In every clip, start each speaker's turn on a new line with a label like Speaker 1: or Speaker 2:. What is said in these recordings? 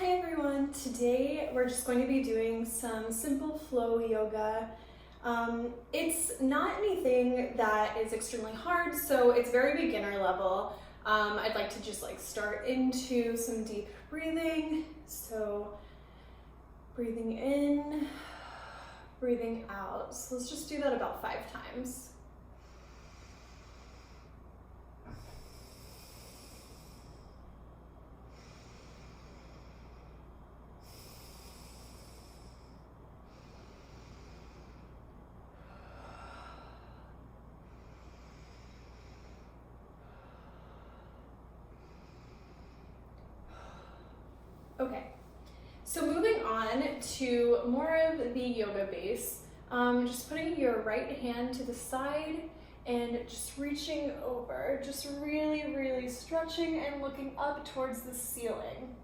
Speaker 1: Hi everyone, today we're just going to be doing some simple flow yoga. It's not anything that is extremely hard, so it's very beginner level. I'd like to just start into some deep breathing. So breathing in, breathing out. So let's just do that about 5 times. Okay, so moving on to more of the yoga base, just putting your right hand to the side and just reaching over, just really stretching and looking up towards the ceiling.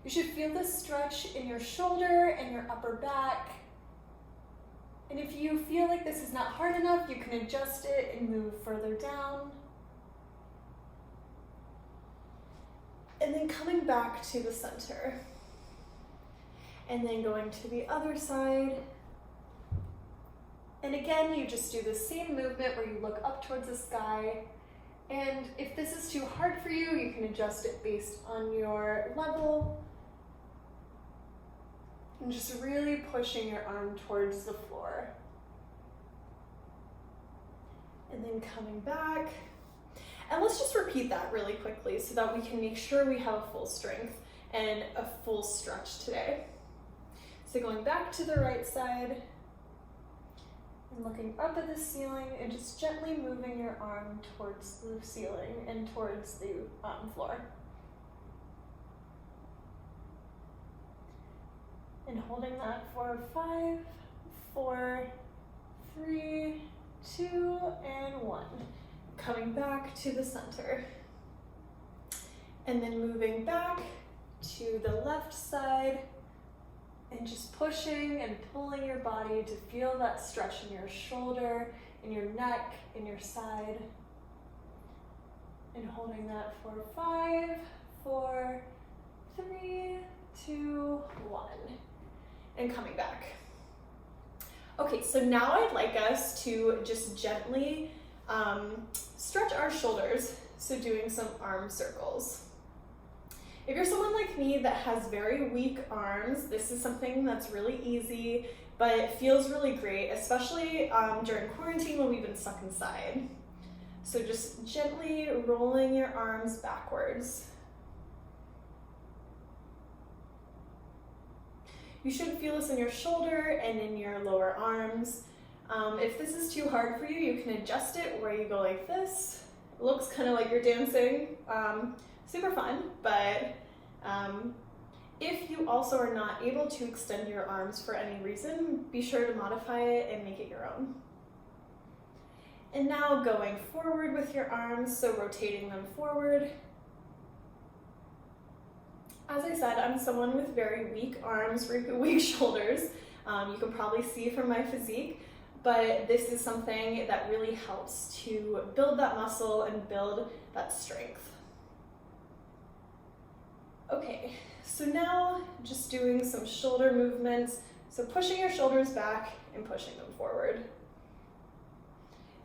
Speaker 1: You should feel this stretch in your shoulder and your upper back. And if you feel like this is not hard enough, you can adjust it and move further down. And then coming back to the center. And then going to the other side. And again, you just do the same movement where you look up towards the sky. And if this is too hard for you, you can adjust it based on your level. And just really pushing your arm towards the floor. And then coming back. And let's just repeat that really quickly so that we can make sure we have a full strength and a full stretch today. So going back to the right side and looking up at the ceiling and just gently moving your arm towards the ceiling and towards the floor. And holding that for 5, 4, 3, 2, and 1. Coming back to the center. And then moving back to the left side and just pushing and pulling your body to feel that stretch in your shoulder, in your neck, in your side. And holding that for 5, 4, 3, 2, 1. And coming back. Okay, so now I'd like us to just gently stretch our shoulders, so doing some arm circles. If you're someone like me that has very weak arms, this is something that's really easy, but it feels really great, especially during quarantine when we've been stuck inside. So just gently rolling your arms backwards. You should feel this in your shoulder and in your lower arms. If this is too hard for you, you can adjust it where you go like this. It looks kind of like you're dancing. Super fun, but if you also are not able to extend your arms for any reason, be sure to modify it and make it your own. And now going forward with your arms, so rotating them forward. As I said, I'm someone with very weak arms, weak shoulders. You can probably see from my physique, but this is something that really helps to build that muscle and build that strength. Okay, so now just doing some shoulder movements. So pushing your shoulders back and pushing them forward.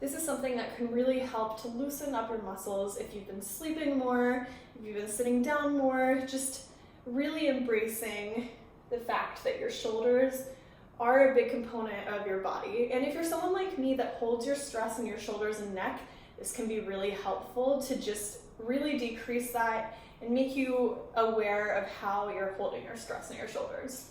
Speaker 1: This is something that can really help to loosen up your muscles if you've been sleeping more, if you've been sitting down more, just really embracing the fact that your shoulders are a big component of your body. And if you're someone like me that holds your stress in your shoulders and neck, this can be really helpful to just really decrease that and make you aware of how you're holding your stress in your shoulders.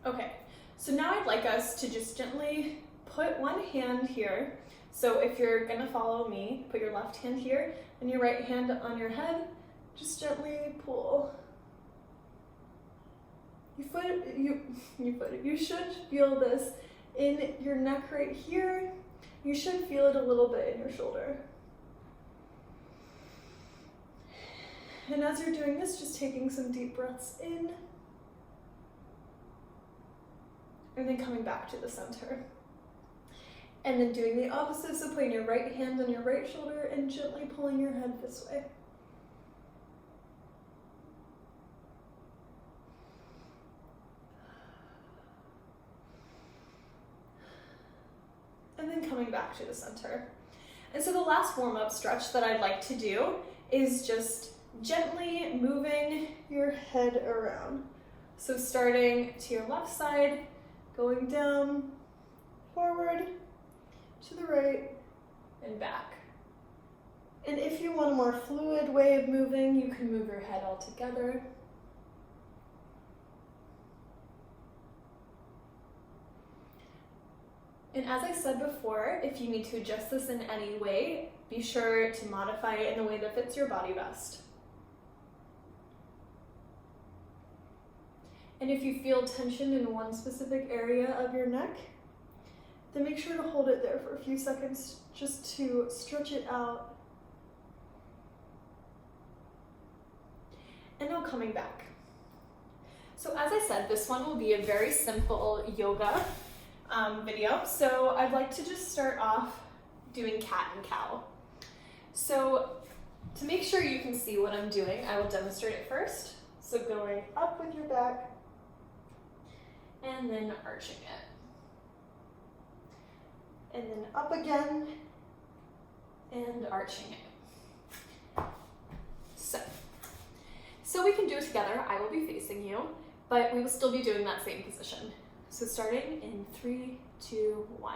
Speaker 1: Okay, so now I'd like us to just gently put one hand here. So if you're gonna follow me, put your left hand here and your right hand on your head, just gently pull. You should feel this in your neck right here. You should feel it a little bit in your shoulder. And as you're doing this, just taking some deep breaths in. And then coming back to the center. And then doing the opposite, so putting your right hand on your right shoulder and gently pulling your head this way. back to the center. And so the last warm-up stretch that I'd like to do is just gently moving your head around. So starting to your left side, going down, forward, to the right, and back. And if you want a more fluid way of moving, you can move your head all together. And as I said before, if you need to adjust this in any way, be sure to modify it in a way that fits your body best. And if you feel tension in one specific area of your neck, then make sure to hold it there for a few seconds just to stretch it out. And now coming back. So as I said, this one will be a very simple yoga video. So I'd like to just start off doing cat and cow. So to make sure you can see what I'm doing, I will demonstrate it first. So going up with your back and then arching it. And then up again and arching it. So we can do it together. I will be facing you, but we will still be doing that same position. So starting in 3, 2, 1.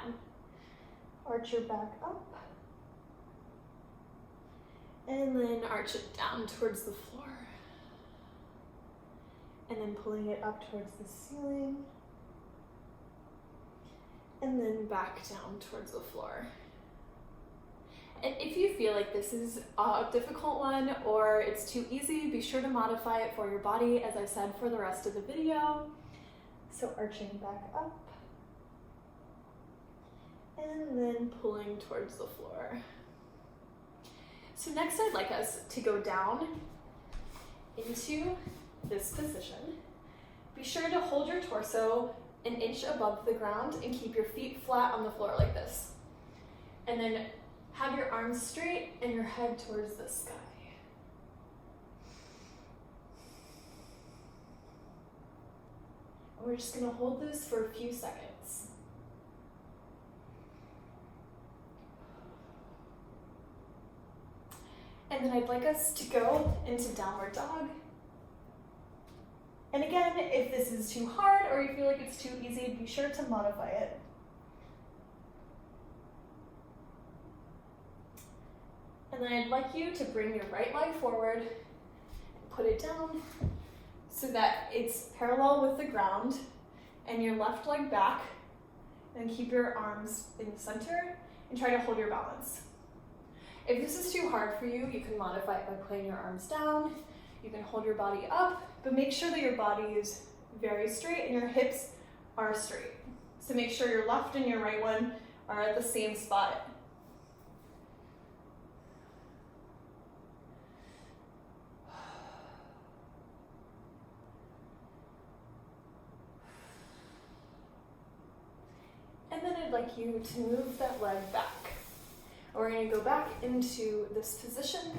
Speaker 1: Arch your back up. And then arch it down towards the floor. And then pulling it up towards the ceiling. And then back down towards the floor. And if you feel like this is a difficult one or it's too easy, be sure to modify it for your body, as I said, for the rest of the video. So arching back up. And then pulling towards the floor. So next I'd like us to go down into this position. Be sure to hold your torso an inch above the ground and keep your feet flat on the floor like this. And then have your arms straight and your head towards the sky. And we're just going to hold this for a few seconds. And then I'd like us to go into downward dog. And again, if this is too hard or you feel like it's too easy, be sure to modify it. And then I'd like you to bring your right leg forward and put it down so that it's parallel with the ground, and your left leg back, and keep your arms in the center and try to hold your balance. If this is too hard for you, you can modify it by putting your arms down. You can hold your body up, but make sure that your body is very straight and your hips are straight. So make sure your left and your right one are at the same spot. And then I'd like you to move that leg back. We're going to go back into this position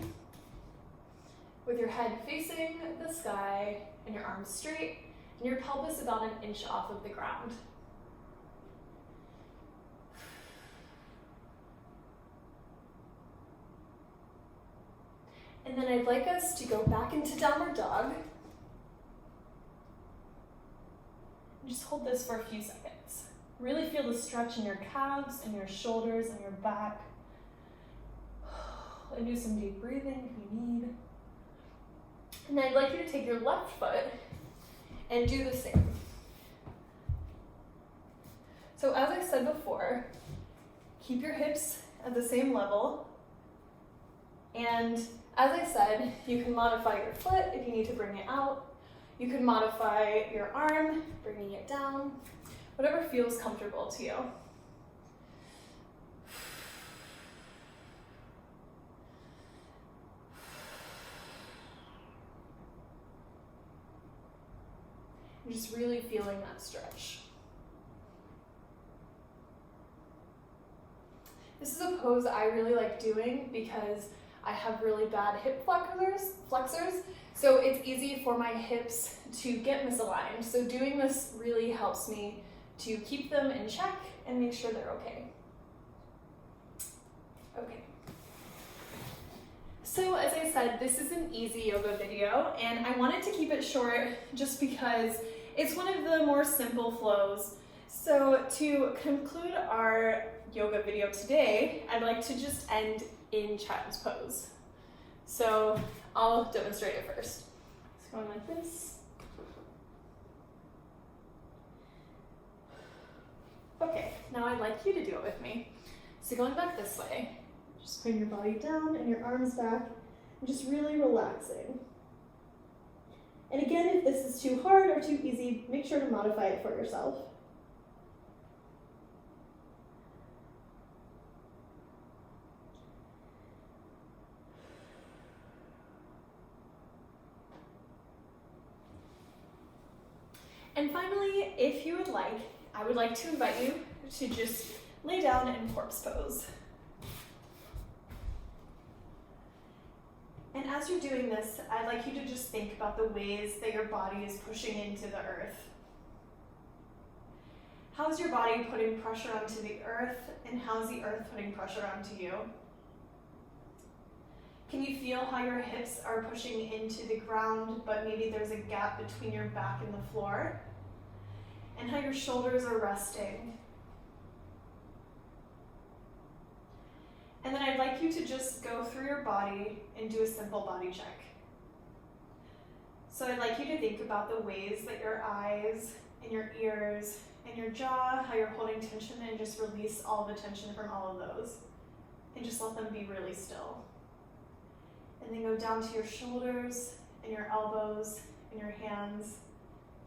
Speaker 1: with your head facing the sky and your arms straight and your pelvis about an inch off of the ground. And then I'd like us to go back into downward dog. And just hold this for a few seconds. Really feel the stretch in your calves and your shoulders and your back. And do some deep breathing if you need. And I'd like you to take your left foot and do the same. So as I said before, keep your hips at the same level. And as I said, you can modify your foot if you need to bring it out. You can modify your arm, bringing it down, whatever feels comfortable to you. You're just really feeling that stretch. This is a pose I really like doing because I have really bad hip flexors, so it's easy for my hips to get misaligned. So doing this really helps me to keep them in check and make sure they're okay. So as I said, this is an easy yoga video, and I wanted to keep it short just because it's one of the more simple flows. So to conclude our yoga video today, I'd like to just end in child's pose. So I'll demonstrate it first. It's going like this. Okay, now I'd like you to do it with me. So going back this way, just putting your body down and your arms back, and just really relaxing. And again, if this is too hard or too easy, make sure to modify it for yourself. And finally, if you would like, I would like to invite you to just lay down in corpse pose. And as you're doing this, I'd like you to just think about the ways that your body is pushing into the earth. How's your body putting pressure onto the earth, and how's the earth putting pressure onto you? Can you feel how your hips are pushing into the ground, but maybe there's a gap between your back and the floor? And how your shoulders are resting. And then I'd like you to just go through your body and do a simple body check. So I'd like you to think about the ways that your eyes and your ears and your jaw, how you're holding tension, and just release all the tension from all of those. And just let them be really still. And then go down to your shoulders and your elbows and your hands.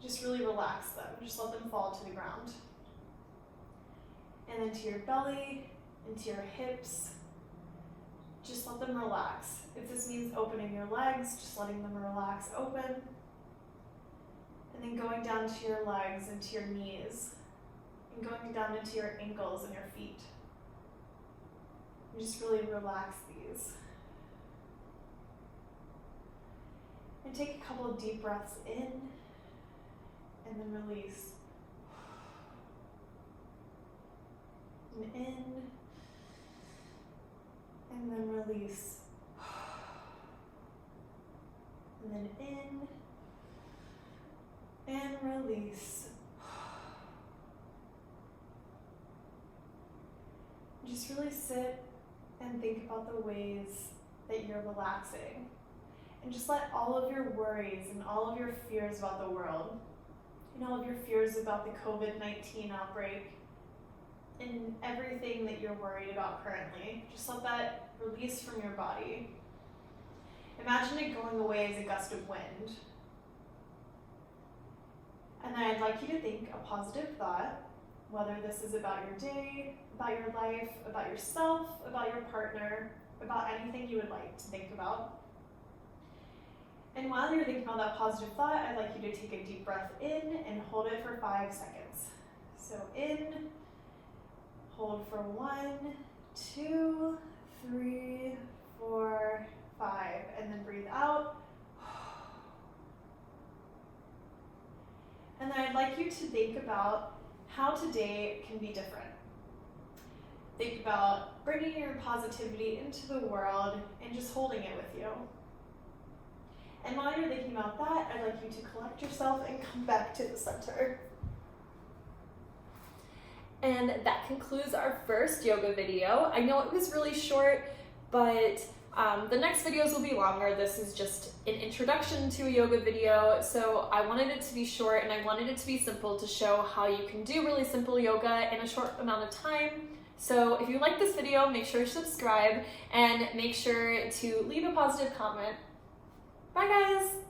Speaker 1: Just really relax them. Just let them fall to the ground. And then to your belly and to your hips. Just let them relax. If this means opening your legs, just letting them relax open. And then going down to your legs and to your knees. And going down into your ankles and your feet. And just really relax these. And take a couple of deep breaths in and then release. And in and then release. And then in and release. Just really sit and think about the ways that you're relaxing. And just let all of your worries and all of your fears about the world, and all of your fears about the COVID-19 outbreak, and everything that you're worried about currently, just let that release from your body. Imagine it going away as a gust of wind. And then I'd like you to think a positive thought, whether this is about your day, about your life, about yourself, about your partner, about anything you would like to think about. And while you're thinking about that positive thought, I'd like you to take a deep breath in and hold it for 5 seconds. So in, hold for 1, 2, 3, 4, 5, and then breathe out. And then I'd like you to think about how today can be different. Think about bringing your positivity into the world and just holding it with you. And while you're thinking about that, I'd like you to collect yourself and come back to the center. And that concludes our first yoga video. I know it was really short, but the next videos will be longer. This is just an introduction to a yoga video, so I wanted it to be short and I wanted it to be simple to show how you can do really simple yoga in a short amount of time. So if you like this video, make sure to subscribe and make sure to leave a positive comment. Bye guys!